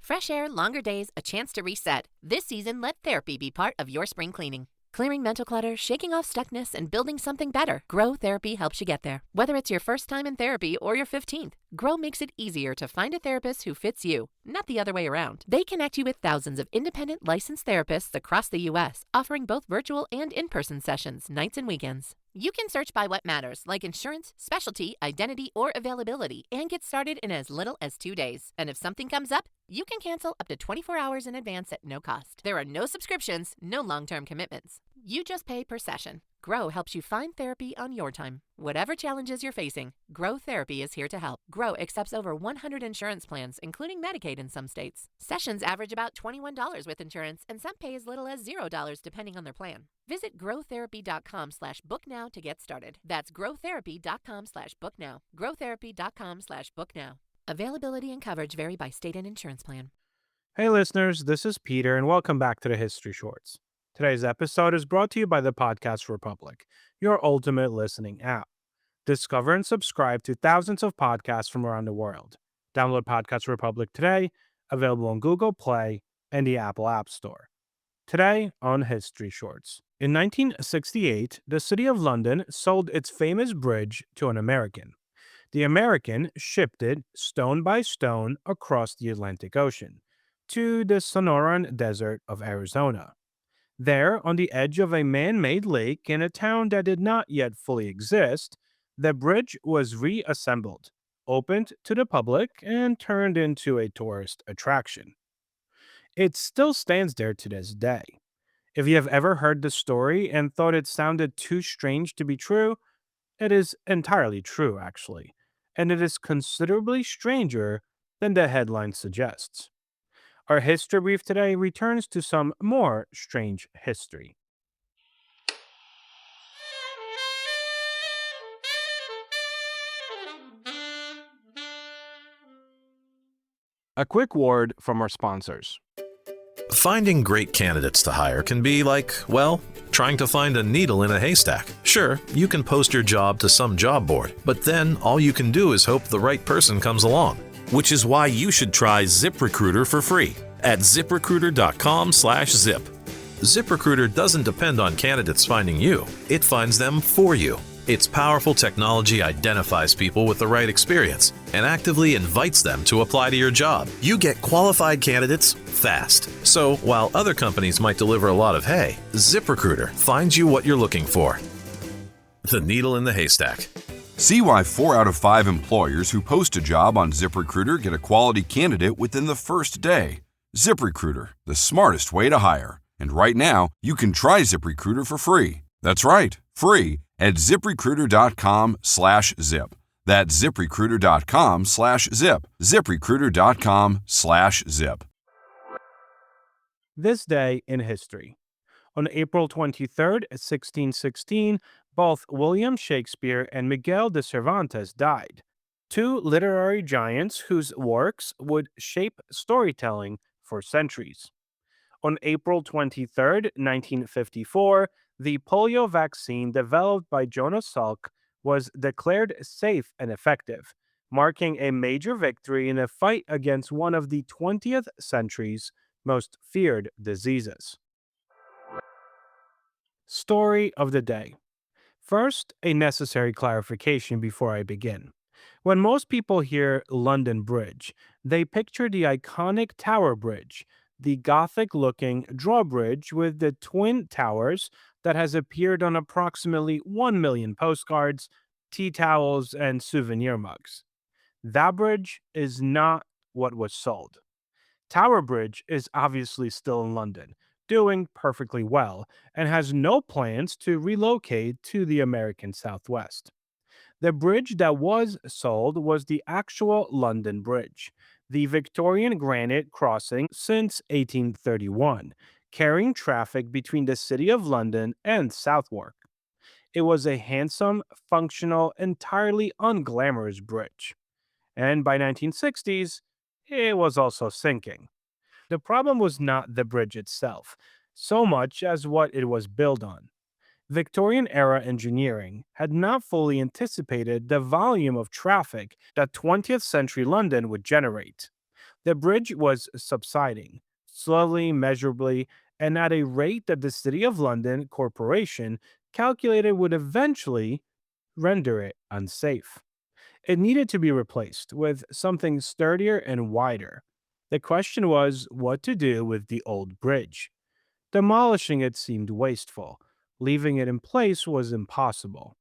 Fresh air, longer days, a chance to reset. This season, let therapy be part of your spring cleaning. Clearing mental clutter, shaking off stuckness, and building something better. Grow Therapy helps you get there. Whether it's your first time in therapy or your 15th, Grow makes it easier to find a therapist who fits you, not the other way around. They connect you with thousands of independent licensed therapists across the U.S., offering both virtual and in-person sessions, nights and weekends. You can search by what matters, like insurance, specialty, identity, or availability, and get started in as little as 2 days. And if something comes up, you can cancel up to 24 hours in advance at no cost. There are no subscriptions, no long-term commitments. You just pay per session. Grow helps you find therapy on your time. Whatever challenges you're facing, Grow Therapy is here to help. Grow accepts over 100 insurance plans, including Medicaid in some states. Sessions average about $21 with insurance, and some pay as little as $0 depending on their plan. Visit growtherapy.com/booknow to get started. That's growtherapy.com/booknow. growtherapy.com/booknow. Availability and coverage vary by state and insurance plan. Hey listeners, this is Peter and welcome back to the History Shorts. Today's episode is brought to you by the Podcast Republic, your ultimate listening app. Discover and subscribe to thousands of podcasts from around the world. Download Podcast Republic today, available on Google Play and the Apple App Store. Today on History Shorts. In 1968, the city of London sold its famous bridge to an American. The American shipped it stone by stone across the Atlantic Ocean to the Sonoran Desert of Arizona. There, on the edge of a man-made lake in a town that did not yet fully exist, the bridge was reassembled, opened to the public, and turned into a tourist attraction. It still stands there to this day. If you have ever heard the story and thought it sounded too strange to be true, it is entirely true, actually, and it is considerably stranger than the headline suggests. Our history brief today returns to some more strange history. A quick word from our sponsors. Finding great candidates to hire can be like, well, trying to find a needle in a haystack. Sure, you can post your job to some job board, but then all you can do is hope the right person comes along. Which is why you should try ZipRecruiter for free at ziprecruiter.com/zip. ZipRecruiter doesn't depend on candidates finding you. It finds them for you. Its powerful technology identifies people with the right experience and actively invites them to apply to your job. You get qualified candidates fast. So while other companies might deliver a lot of hay, ZipRecruiter finds you what you're looking for. The needle in the haystack. See why 4 out of 5 employers who post a job on ZipRecruiter get a quality candidate within the first day. ZipRecruiter, the smartest way to hire. And right now, you can try ZipRecruiter for free. That's right, free at ziprecruiter.com/zip. That's ziprecruiter.com/zip. ziprecruiter.com/zip. This day in history. On April 23rd, 1616, both William Shakespeare and Miguel de Cervantes died, two literary giants whose works would shape storytelling for centuries. On April 23rd, 1954, the polio vaccine developed by Jonas Salk was declared safe and effective, marking a major victory in a fight against one of the 20th century's most feared diseases. Story of the day. First, a necessary clarification before I begin. When most people hear London Bridge, they picture the iconic Tower Bridge, the Gothic-looking drawbridge with the twin towers that has appeared on approximately 1 million postcards, tea towels, and souvenir mugs. That bridge is not what was sold. Tower Bridge is obviously still in London, doing perfectly well, and has no plans to relocate to the American Southwest. The bridge that was sold was the actual London Bridge, the Victorian granite crossing since 1831, carrying traffic between the City of London and Southwark. It was a handsome, functional, entirely unglamorous bridge. And by 1960s, it was also sinking. The problem was not the bridge itself, so much as what it was built on. Victorian-era engineering had not fully anticipated the volume of traffic that 20th century London would generate. The bridge was subsiding, slowly, measurably, and at a rate that the City of London Corporation calculated would eventually render it unsafe. It needed to be replaced with something sturdier and wider. The question was what to do with the old bridge. Demolishing it seemed wasteful. Leaving it in place was impossible.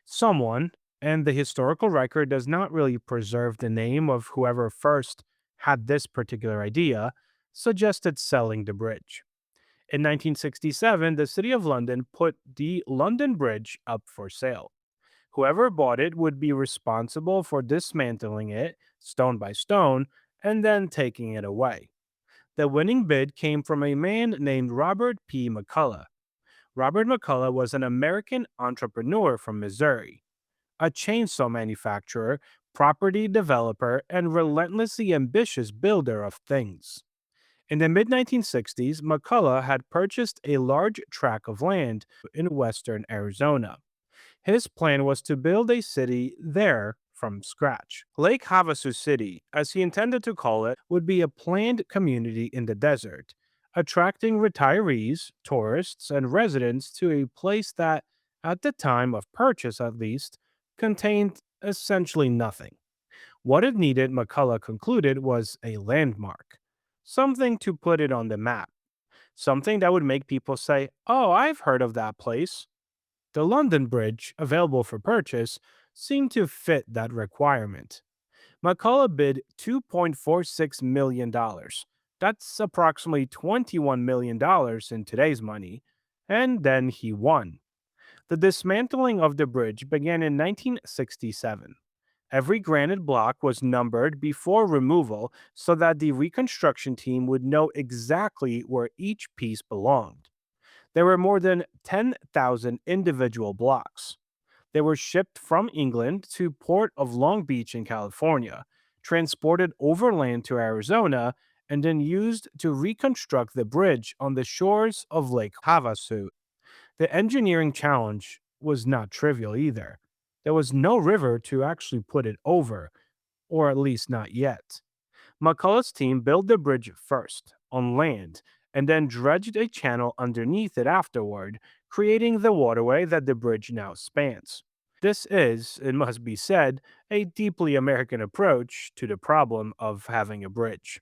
Someone, and the historical record does not really preserve the name of whoever first had this particular idea, suggested selling the bridge. In 1967, the City of London put the London Bridge up for sale. Whoever bought it would be responsible for dismantling it stone by stone and then taking it away. The winning bid came from a man named Robert P. McCulloch. Robert McCulloch was an American entrepreneur from Missouri, a chainsaw manufacturer, property developer, and relentlessly ambitious builder of things. In the mid 1960s, McCulloch had purchased a large tract of land in western Arizona. His plan was to build a city there from scratch. Lake Havasu City, as he intended to call it, would be a planned community in the desert, attracting retirees, tourists, and residents to a place that, at the time of purchase at least, contained essentially nothing. What it needed, McCulloch concluded, was a landmark, something to put it on the map, something that would make people say, "Oh, I've heard of that place." The London Bridge, available for purchase, seemed to fit that requirement. McCulloch bid $2.46 million. That's approximately $21 million in today's money. And then he won. The dismantling of the bridge began in 1967. Every granite block was numbered before removal so that the reconstruction team would know exactly where each piece belonged. There were more than 10,000 individual blocks. They were shipped from England to Port of Long Beach in California, transported overland to Arizona, and then used to reconstruct the bridge on the shores of Lake Havasu. The engineering challenge was not trivial either. There was no river to actually put it over, or at least not yet. McCulloch's team built the bridge first, on land, and then dredged a channel underneath it afterward, creating the waterway that the bridge now spans. This is, it must be said, a deeply American approach to the problem of having a bridge.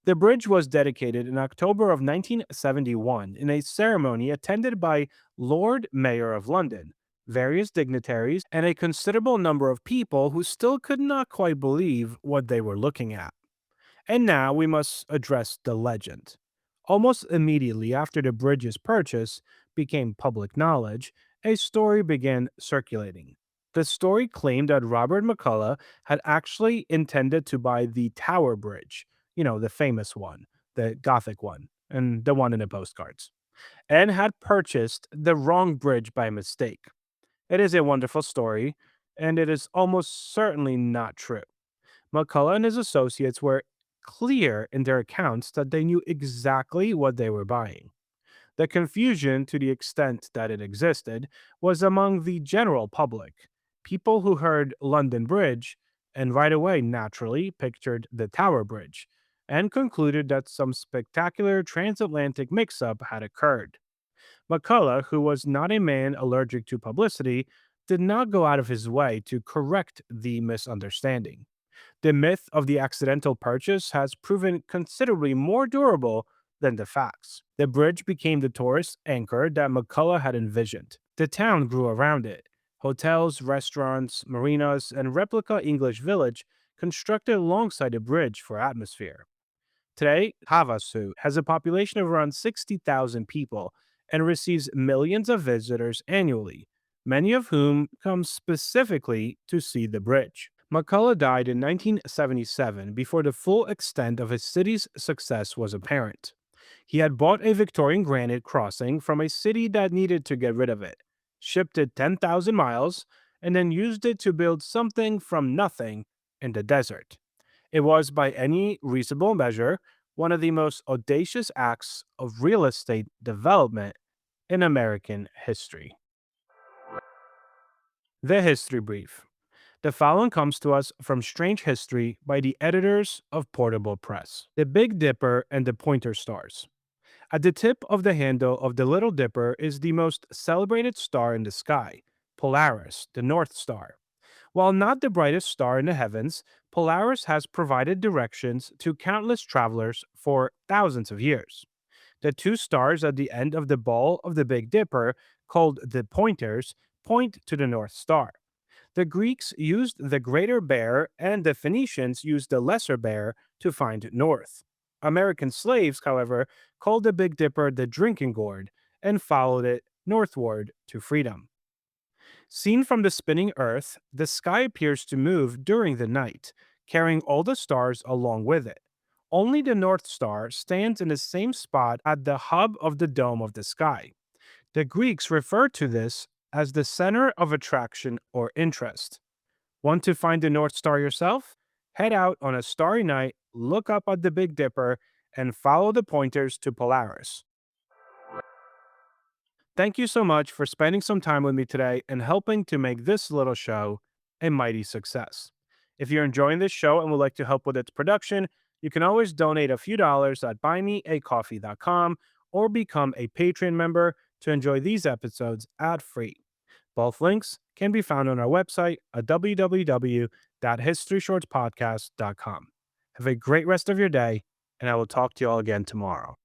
The bridge was dedicated in October of 1971 in a ceremony attended by Lord Mayor of London, various dignitaries, and a considerable number of people who still could not quite believe what they were looking at. And now we must address the legend. Almost immediately after the bridge's purchase became public knowledge, a story began circulating. The story claimed that Robert McCulloch had actually intended to buy the Tower Bridge, the famous one, the Gothic one, and the one in the postcards, and had purchased the wrong bridge by mistake. It is a wonderful story, and it is almost certainly not true. McCulloch and his associates were clear in their accounts that they knew exactly what they were buying. The confusion, to the extent that it existed, was among the general public. People who heard London Bridge and right away naturally pictured the Tower Bridge and concluded that some spectacular transatlantic mix up had occurred. McCulloch, who was not a man allergic to publicity, did not go out of his way to correct the misunderstanding. The myth of the accidental purchase has proven considerably more durable than the facts. The bridge became the tourist anchor that McCulloch had envisioned. The town grew around it. Hotels, restaurants, marinas, and replica English village constructed alongside the bridge for atmosphere. Today, Havasu has a population of around 60,000 people and receives millions of visitors annually, many of whom come specifically to see the bridge. McCulloch died in 1977 before the full extent of his city's success was apparent. He had bought a Victorian granite crossing from a city that needed to get rid of it, shipped it 10,000 miles, and then used it to build something from nothing in the desert. It was, by any reasonable measure, one of the most audacious acts of real estate development in American history. The History Brief. The following comes to us from Strange History by the editors of Portable Press. The Big Dipper and the Pointer Stars. At the tip of the handle of the Little Dipper is the most celebrated star in the sky, Polaris, the North Star. While not the brightest star in the heavens, Polaris has provided directions to countless travelers for thousands of years. The two stars at the end of the ball of the Big Dipper, called the pointers, point to the North Star. The Greeks used the Greater Bear and the Phoenicians used the Lesser Bear to find north. American slaves, however, called the Big Dipper the drinking gourd and followed it northward to freedom. Seen from the spinning Earth, the sky appears to move during the night, carrying all the stars along with it. Only the North Star stands in the same spot at the hub of the dome of the sky. The Greeks referred to this as the center of attraction or interest. Want to find the North Star yourself? Head out on a starry night, look up at the Big Dipper, and follow the pointers to Polaris. Thank you so much for spending some time with me today and helping to make this little show a mighty success. If you're enjoying this show and would like to help with its production, you can always donate a few dollars at buymeacoffee.com or become a Patreon member to enjoy these episodes ad-free. Both links can be found on our website at www.historyshortspodcast.com. Have a great rest of your day, and I will talk to you all again tomorrow.